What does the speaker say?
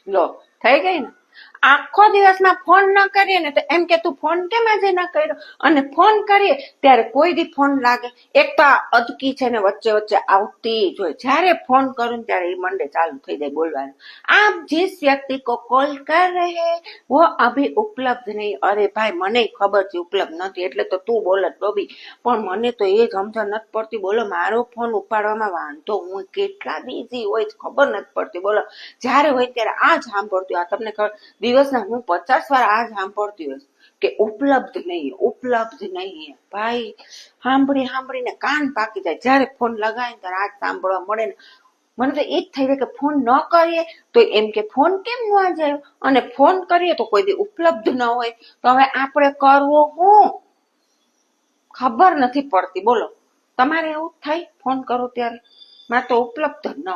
લો થઈ ગઈ ને. આખો દિવસમાં ફોન ન કરીએ ને તો એમ કે તું ફોન કેમ આજે ન કર્યો, અને ફોન કરીએ ત્યારે કોઈ દી ફોન લાગે. એક તો આ અટકી છે ને વચ્ચે વચ્ચે આવતી જ હોય. જયારે ફોન કરું ત્યારે એ મંડે ચાલુ થઈ જાય બોલવાનું. આપ जिस व्यक्ति को कॉल कर रहे हैं वो अभी उपलब्ध नहीं. અરે ભાઈ મને ખબર છે ઉપલબ્ધ નથી એટલે તો તું બોલત ડોબી, પણ મને તો એ સમજણ નથી પડતી. બોલો મારો ફોન ઉપાડવામાં વાંધો, હું કેટલા બિઝી હોય ખબર નથી પડતી. બોલો જયારે હોય ત્યારે આ જ સાંભળતી હોય. આ તમને ખબર દિવસના હું 50 વાર આ જ સાંભળતી હોય કે ઉપલબ્ધ નહીં, ઉપલબ્ધ નહીં. ભાઈ સાંભળીને કાન પાકી જાય. જયારે ફોન લગાવે ત્યારે આ જ સાંભળવા મળે ને. મને તો એ જ થઈ જાય કે ફોન ન કરીએ તો એમ કે ફોન કેમ ન જાય, અને ફોન કરીએ તો કોઈ દી ઉપલબ્ધ ન હોય. તો હવે આપણે કરવું હું ખબર નથી પડતી. બોલો તમારે એવું થાય ફોન કરો ત્યારે? મારે તો ઉપલબ્ધ ન